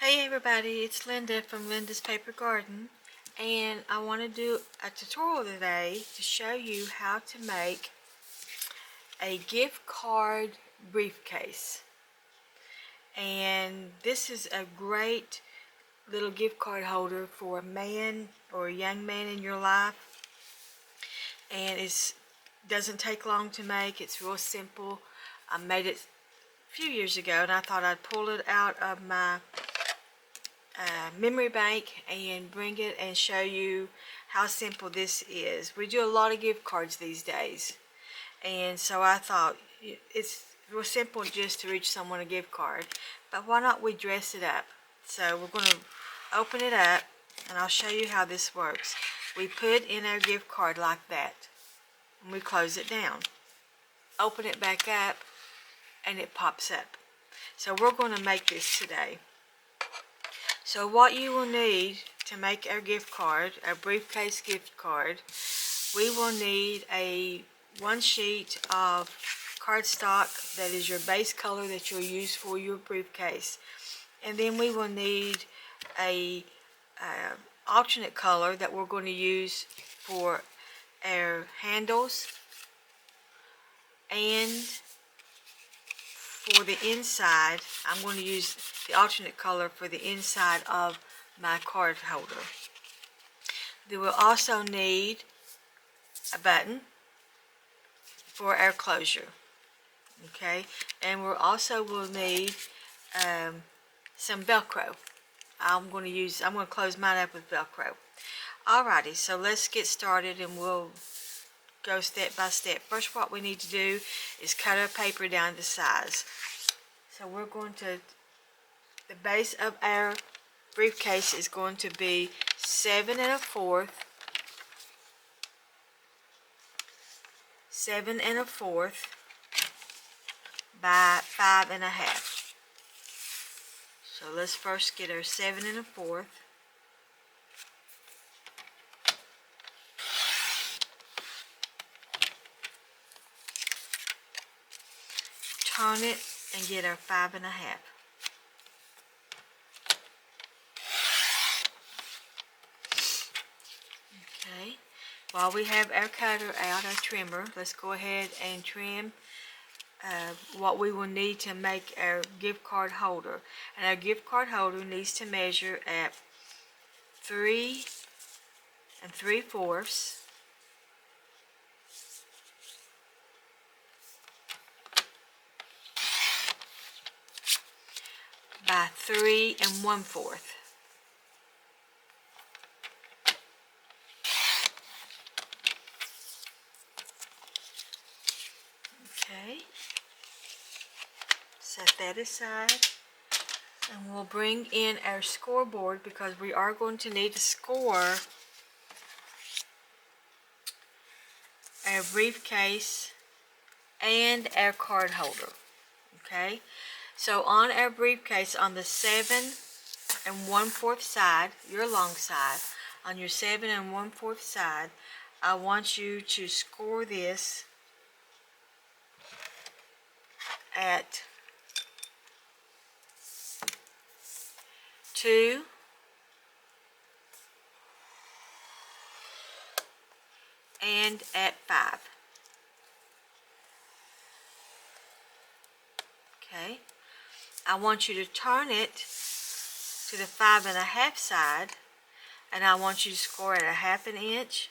Hey everybody, it's Linda from Linda's Paper Garden, and I want to do a tutorial today to show you how to make a gift card briefcase. And this is a great little gift card holder for a man or a young man in your life, and it doesn't take long to make. It's real simple. I made it a few years ago, and I thought I'd pull it out of my memory bank and bring it and show you how simple this is. We do a lot of gift cards these days, and so I thought it's real simple just to reach someone a gift card, but why not we dress it up? So we're going to open it up and I'll show you how this works. We put in our gift card like that and we close it down, open it back up, and it pops up. So we're going to make this today. So what you will need to make our gift card, our briefcase gift card, we will need one sheet of cardstock that is your base color that you'll use for your briefcase. And then we will need a alternate color that we're going to use for our handles, and for the inside, I'm going to use the alternate color for the inside of my card holder. Then we'll also need a button for our closure. Okay, and we'll also will need some Velcro. I'm going to close mine up with Velcro. Alrighty, so let's get started and we'll go step by step. First, what we need to do is cut our paper down to size. So we're going to, the base of our briefcase is going to be 7 1/4 by 5 1/2. So let's first get our 7 1/4. Turn it and get our 5 1/2. Okay, while we have our cutter out, our trimmer, let's go ahead and trim what we will need to make our gift card holder. And our gift card holder needs to measure at 3 3/4 by 3 1/4. Okay, set that aside, and we'll bring in our scoreboard because we are going to need to score our briefcase and our card holder. Okay, so on our briefcase, on the 7 1/4 side, your long side, on your 7 1/4 side, I want you to score this at 2 and at 5. Okay, I want you to turn it to the 5 1/2 side, and I want you to score at 1/2 inch.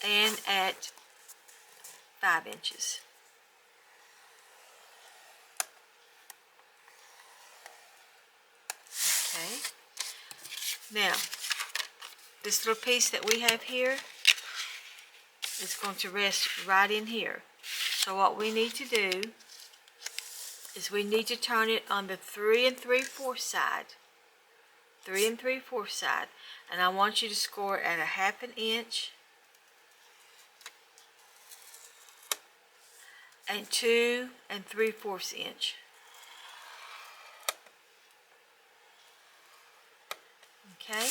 And at 5 inches. Okay. Now, this little piece that we have here is going to rest right in here. So what we need to do is we need to turn it on the 3 3/4 side. 3 3/4 side. And I want you to score at 1/2 inch and 2 3/4 inch. Okay.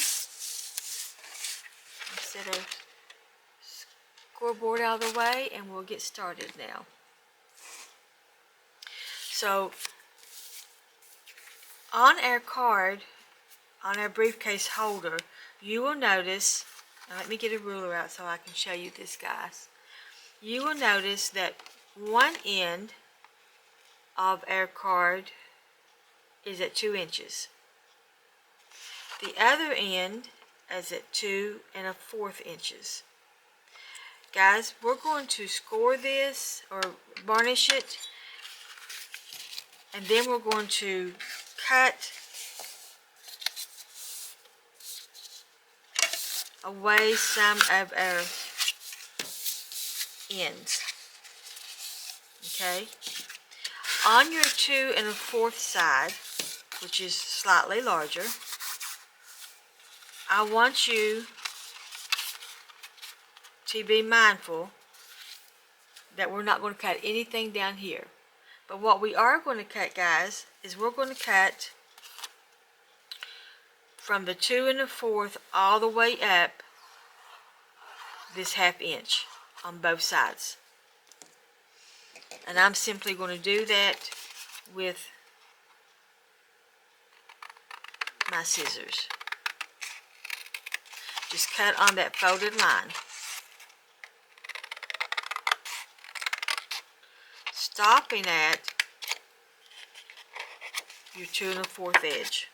set our scoreboard out of the way and we'll get started now. So on our card, on our briefcase holder, you will notice, now let me get a ruler out so I can show you this, guys. You will notice that one end of our card is at 2 inches. The other end is at 2 1/4 inches. Guys, we're going to score this or varnish it, and then we're going to cut away some of our ends. Okay? On your 2 1/4 side, which is slightly larger, I want you to be mindful that we're not going to cut anything down here. But what we are going to cut, guys, is we're going to cut from the 2 1/4 all the way up this 1/2 inch on both sides. And I'm simply going to do that with my scissors. Just cut on that folded line. Stopping at your 2 1/4 edge.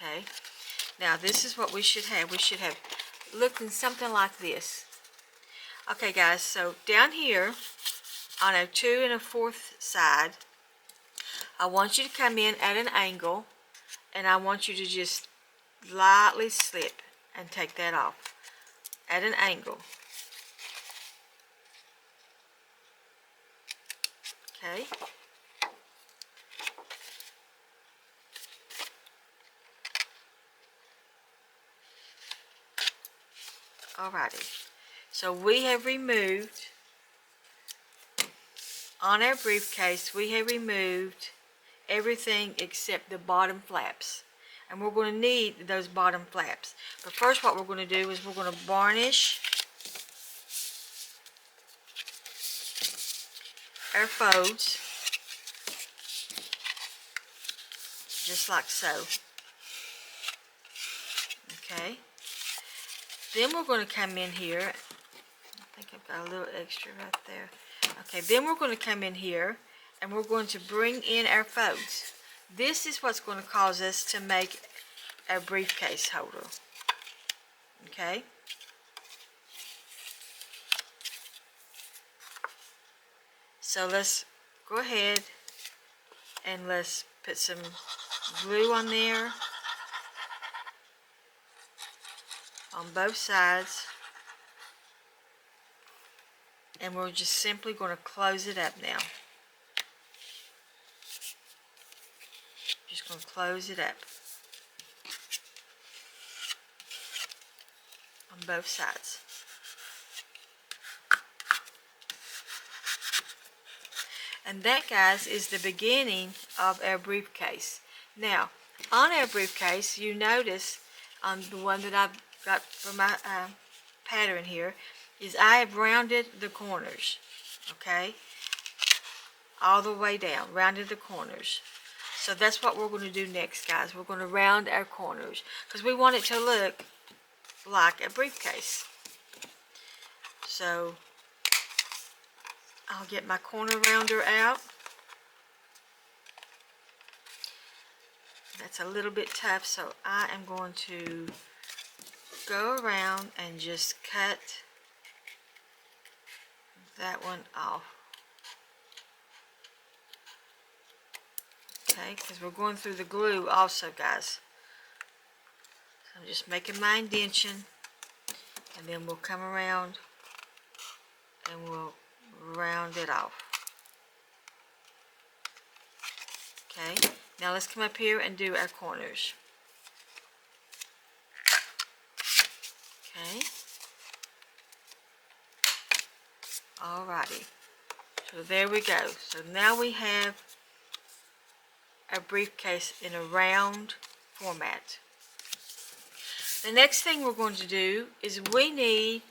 Okay, now this is what we should have. We should have looking something like this. Okay, guys, so down here on our 2 1/4 side, I want you to come in at an angle, and I want you to just lightly slip and take that off at an angle. Okay. Alrighty, so we have removed, on our briefcase, we have removed everything except the bottom flaps. And we're going to need those bottom flaps. But first what we're going to do is we're going to varnish our folds, just like so. Okay. Then we're going to come in here. I think I've got a little extra right there. Okay, then we're going to come in here and we're going to bring in our folds. This is what's going to cause us to make our briefcase holder. Okay? So let's go ahead and let's put some glue on there on both sides, and we're just simply going to close it up now. Just going to close it up on both sides. And that, guys, is the beginning of our briefcase. Now, on our briefcase, you notice on the one that I've got for my pattern here, is I have rounded the corners, okay? All the way down, rounded the corners. So that's what we're going to do next, guys. We're going to round our corners because we want it to look like a briefcase. So I'll get my corner rounder out. That's a little bit tough, so I am going to go around and just cut that one off. Okay, because we're going through the glue also, guys. So I'm just making my indention, and then we'll come around and we'll round it off. Okay, now let's come up here and do our corners. Okay. Alrighty, so there we go. So now we have our briefcase in a round format. The next thing we're going to do is we need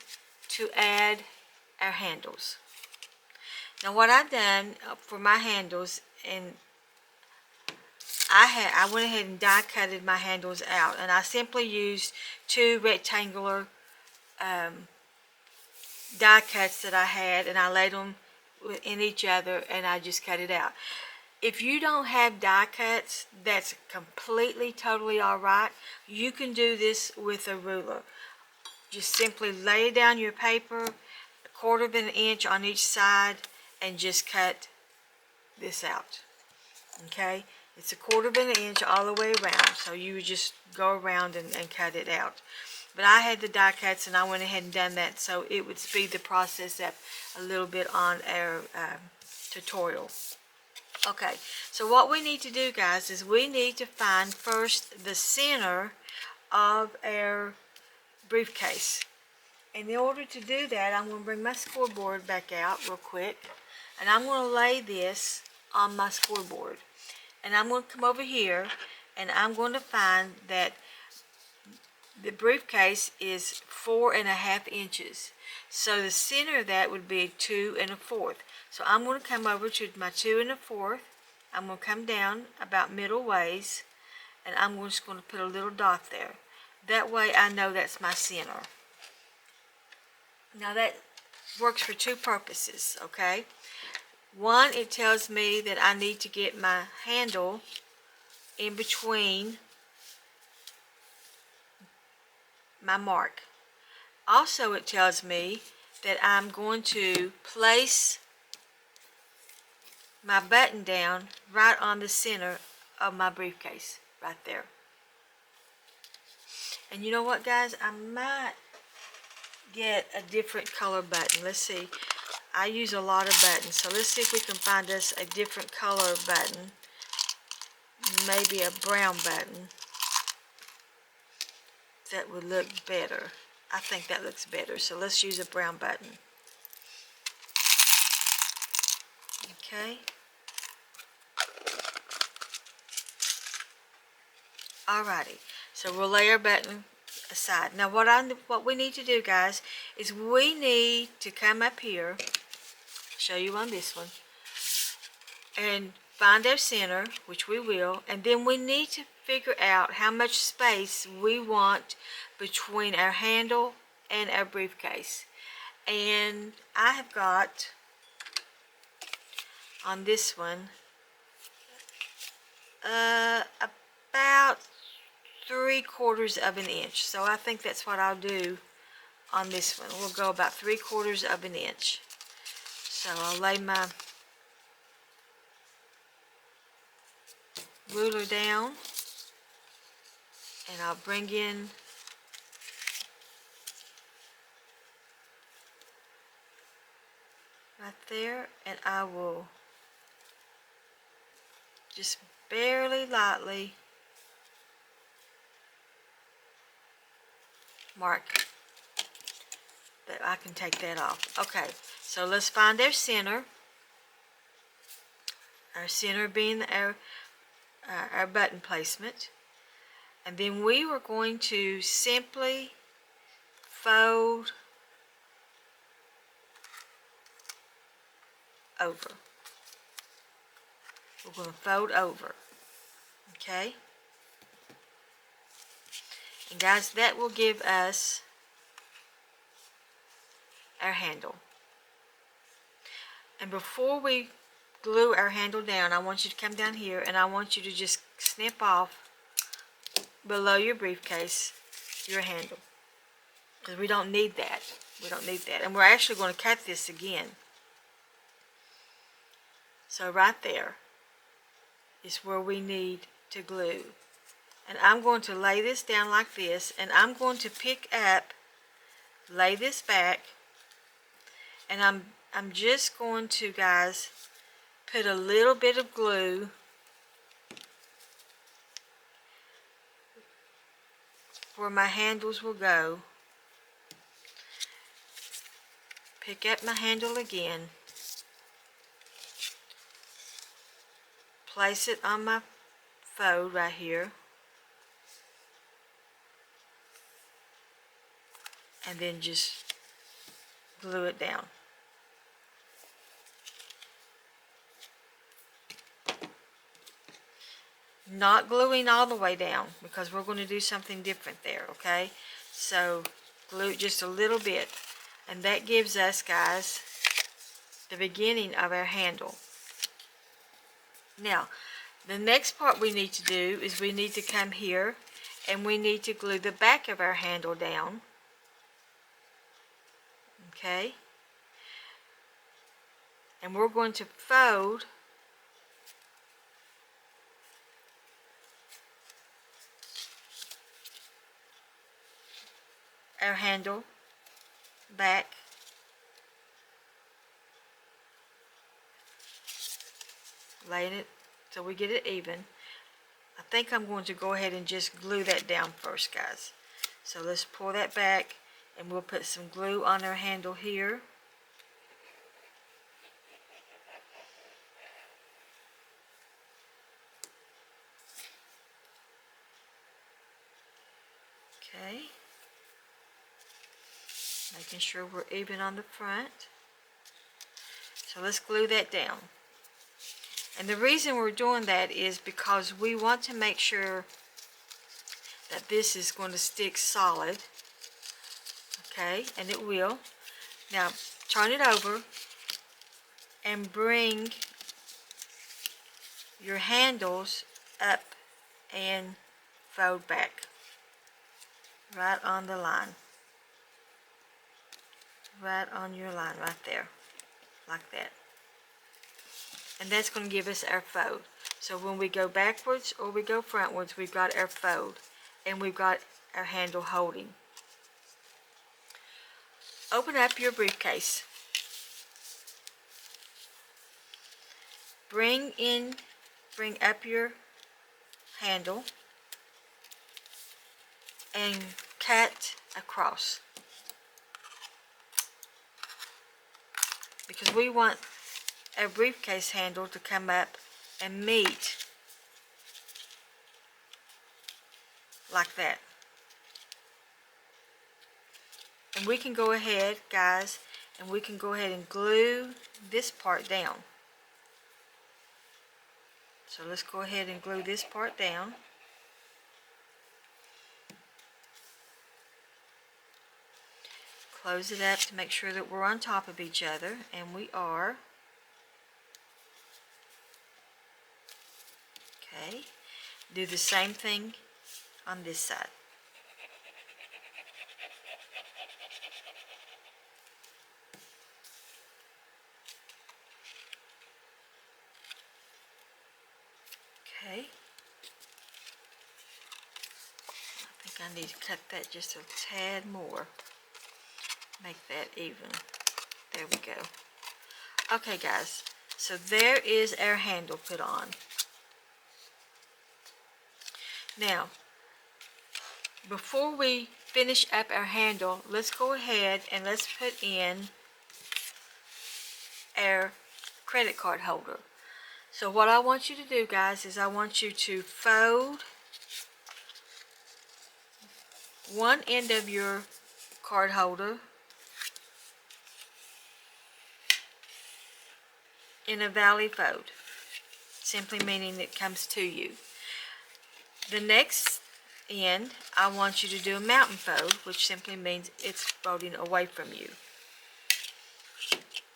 to add our handles. Now what I've done for my handles, and I went ahead and die cutted my handles out, and I simply used two rectangular die cuts that I had, and I laid them in each other, and I just cut it out. If you don't have die cuts, that's completely, totally alright. You can do this with a ruler. Just simply lay down your paper, 1/4 of an inch on each side, and just cut this out. Okay? It's 1/4 of an inch all the way around, so you would just go around and cut it out. But I had the die cuts, and I went ahead and done that, so it would speed the process up a little bit on our tutorial. Okay, so what we need to do, guys, is we need to find first the center of our briefcase. And in order to do that, I'm going to bring my scoreboard back out real quick, and I'm going to lay this on my scoreboard. And I'm going to come over here, and I'm going to find that the briefcase is 4.5 inches. So the center of that would be 2 1/4. So I'm going to come over to my 2 1/4. I'm going to come down about middle ways, and I'm just going to put a little dot there. That way I know that's my center. Now that works for two purposes, okay? One, it tells me that I need to get my handle in between my mark. Also, it tells me that I'm going to place my button down right on the center of my briefcase, right there. And you know what, guys? I might get a different color button. Let's see. I use a lot of buttons, so let's see if we can find us a different color button. Maybe a brown button. That would look better. I think that looks better, so let's use a brown button. Okay. Alrighty, so we'll lay our button aside. Now what we need to do, guys, is we need to come up here, show you on this one, and find our center, which we will, and then we need to figure out how much space we want between our handle and our briefcase. And I have got on this one about 3/4 of an inch. So I think that's what I'll do on this one. We'll go about 3/4 of an inch. So I'll lay my ruler down, and I'll bring in right there, and I will just barely lightly mark that. I can take that off. Okay, so let's find our center. Our center being our button placement. And then we were going to simply fold over. We're going to fold over. Okay? And guys, that will give us our handle. And before we glue our handle down, I want you to come down here, and I want you to just snip off below your briefcase your handle, because we don't need that. We don't need that. And we're actually going to cut this again. So right there is where we need to glue. And I'm going to lay this down like this, and I'm going to pick up, lay this back, and I'm just going to, guys, put a little bit of glue where my handles will go. pick up my handle again, place it on my fold right here, and then just glue it down. Not gluing all the way down because we're going to do something different there, okay? So glue just a little bit, and that gives us, guys, the beginning of our handle. Now, the next part we need to do is we need to come here and we need to glue the back of our handle down, okay? And we're going to fold our handle back, laying it so we get it even. I think I'm going to go ahead and just glue that down first, guys. So let's pull that back and we'll put some glue on our handle here. Okay. Making sure we're even on the front. So let's glue that down. And the reason we're doing that is because we want to make sure that this is going to stick solid. Okay, and it will. Now, turn it over and bring your handles up and fold back. Right on the line. Right on your line, right there. Like that. And that's going to give us our fold. So when we go backwards or we go frontwards, we've got our fold. And we've got our handle holding. Open up your briefcase. Bring up your handle and cut across. Because we want our briefcase handle to come up and meet like that. And we can go ahead, guys, and we can go ahead and glue this part down. So let's go ahead and glue this part down. Close it up to make sure that we're on top of each other, and we are. Okay, do the same thing on this side. Okay, I think I need to cut that just a tad more. Make that even. There we go. Okay, guys, so there is our handle put on. Now, before we finish up our handle, let's go ahead and let's put in our credit card holder. So what I want you to do, guys, is I want you to fold one end of your card holder in a valley fold, simply meaning it comes to you. The next end, I want you to do a mountain fold, which simply means it's folding away from you.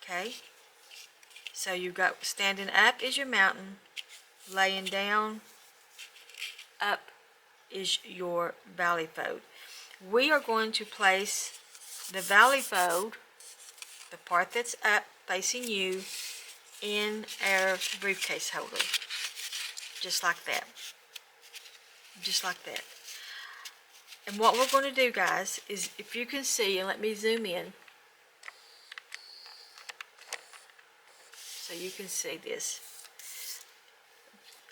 Okay? So you've got standing up is your mountain, laying down, up is your valley fold. We are going to place the valley fold, the part that's up facing you, in our briefcase holder. Just like that. Just like that. And what we're going to do, guys, is if you can see, and let me zoom in so you can see this.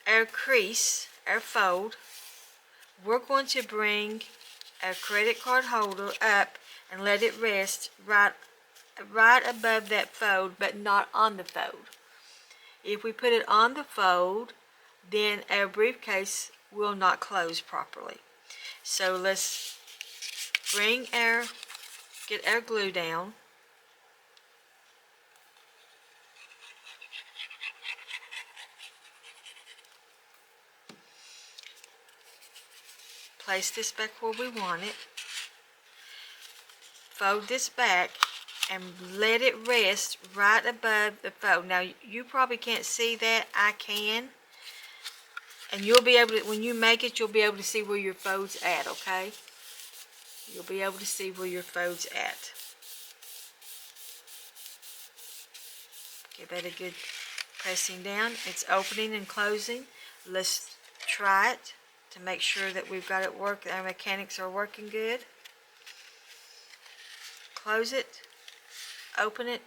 Our crease, our fold, we're going to bring our credit card holder up and let it rest right right above that fold, but not on the fold. If we put it on the fold, then our briefcase will not close properly. So let's get our glue down. Place this back where we want it. Fold this back and let it rest right above the fold. Now you probably can't see that, I can. And you'll be able to, when you make it, you'll be able to see where your fold's at, okay? You'll be able to see where your fold's at. Give that a good pressing down. It's opening and closing. Let's try it to make sure that we've got it work. Our mechanics are working good. Close it, open it,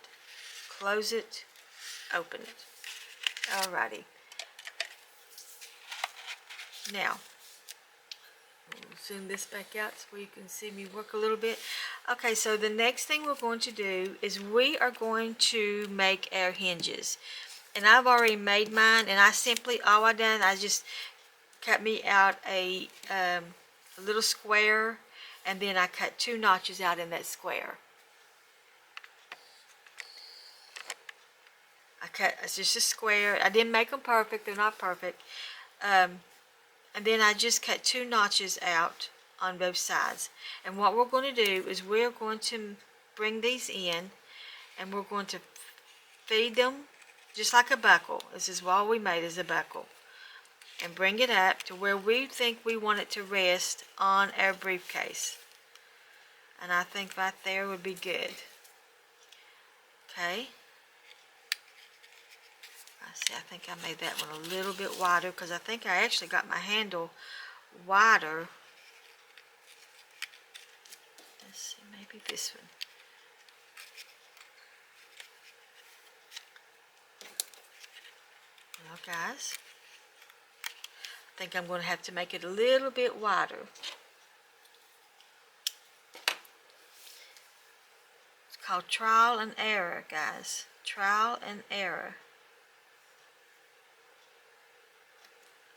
close it, open it. Alrighty. Now, we'll zoom this back out so you can see me work a little bit. Okay, so the next thing we're going to do is we are going to make our hinges. And I've already made mine, and I just cut me out a little square, and then I cut 2 notches out in that square. It's just a square. I didn't make them perfect, they're not perfect. And then I just cut 2 notches out on both sides. And what we're going to do is we're going to bring these in, and we're going to feed them just like a buckle. This is what we made as a buckle. And bring it up to where we think we want it to rest on our briefcase. And I think right there would be good. Okay. I think I made that one a little bit wider because I think I actually got my handle wider. Let's see, maybe this one. Well, guys, I think I'm going to have to make it a little bit wider. It's called trial and error, guys. Trial and error.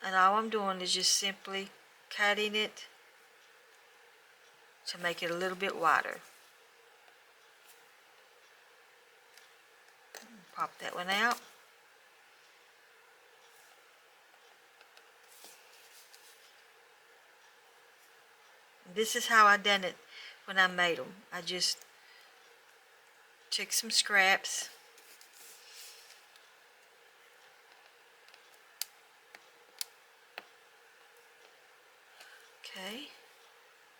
And all I'm doing is just simply cutting it to make it a little bit wider. Pop that one out. This is how I done it when I made them. I just took some scraps. Okay,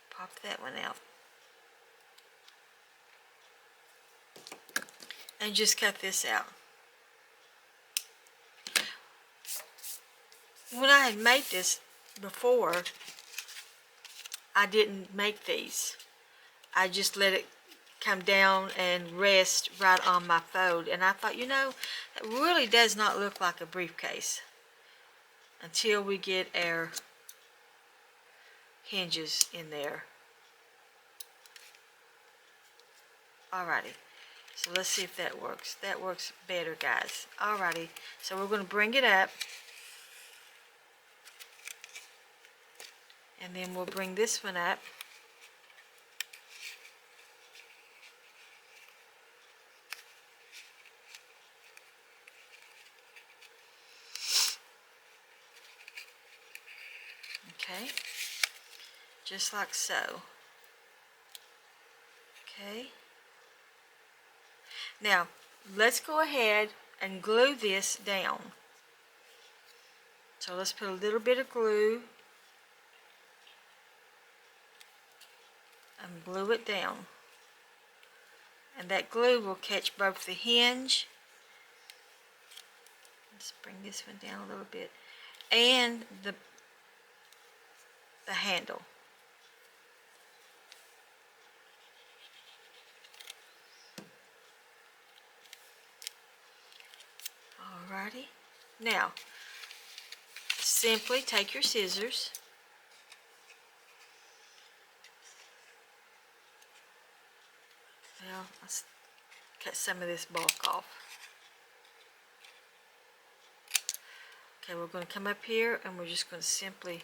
pop that one out. And just cut this out. When I had made this before, I didn't make these. I just let it come down and rest right on my fold. And I thought, you know, it really does not look like a briefcase until we get our hinges in there. Alrighty, so let's see if that works. That works better, guys. Alrighty, so we're going to bring it up, and then we'll bring this one up. Okay, just like so. Okay, now let's go ahead and glue this down. So let's put a little bit of glue and glue it down. And that glue will catch both the hinge, let's bring this one down a little bit, and the handle. Alrighty, now simply take your scissors cut some of this bulk off. Okay, we're going to come up here and we're just going to simply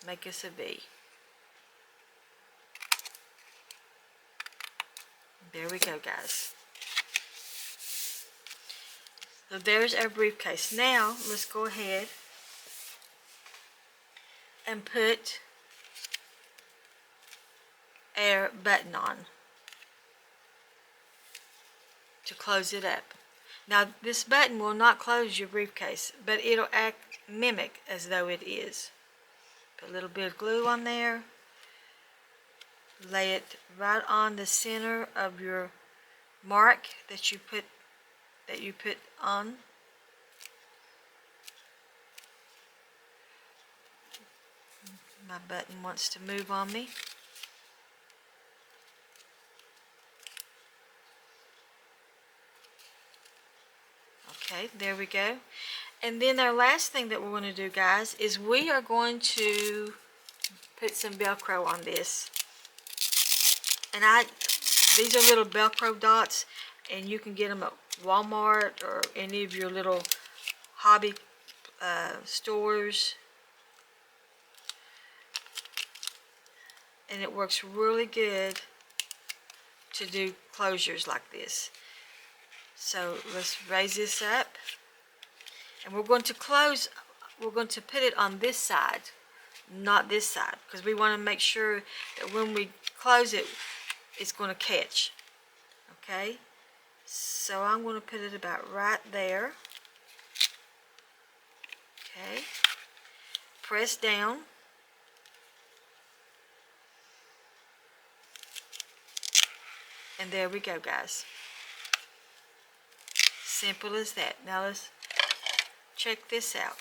make us a V. There we go, guys. So there's our briefcase. Now let's go ahead and put our button on to close it up. Now this button will not close your briefcase, but it'll mimic as though it is. Put a little bit of glue on there. Lay it right on the center of your mark that you put on. My button wants to move on me. Okay, there we go. And then our last thing that we're going to do, guys, is we are going to put some Velcro on this. And these are little Velcro dots, and you can get them at Walmart or any of your little hobby stores. And it works really good to do closures like this. So let's raise this up, and we're going to put it on this side, not this side, because we want to make sure that when we close it, it's going to catch. Okay, so I'm going to put it about right there. Okay, press down. And there we go, guys. Simple as that. Now let's check this out.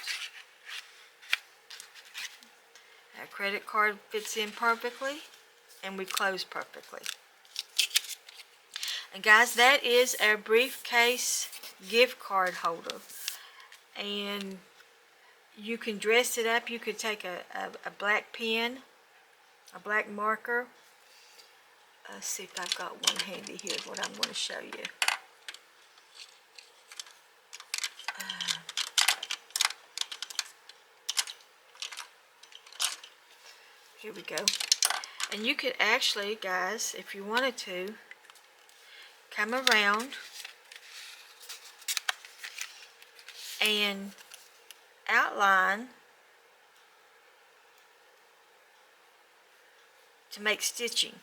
Our credit card fits in perfectly, and we close perfectly. And guys, that is our briefcase gift card holder. And you can dress it up. You could take a black pen, a black marker. Let's see if I've got one handy here, what I'm going to show you. Here we go. And you could actually, guys, if you wanted to, come around and outline to make stitching.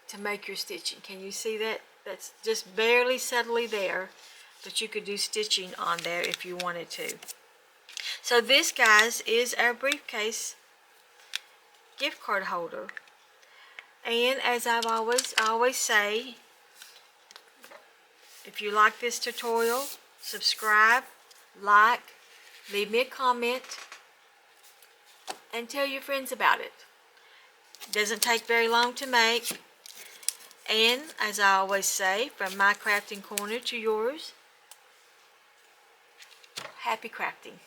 To make your stitching. Can you see that? That's just barely subtly there, but you could do stitching on there if you wanted to. So this, guys, is our briefcase gift card holder. And as I always say, if you like this tutorial, subscribe, like, leave me a comment, and tell your friends about it. It doesn't take very long to make. And as I always say, from my crafting corner to yours, happy crafting.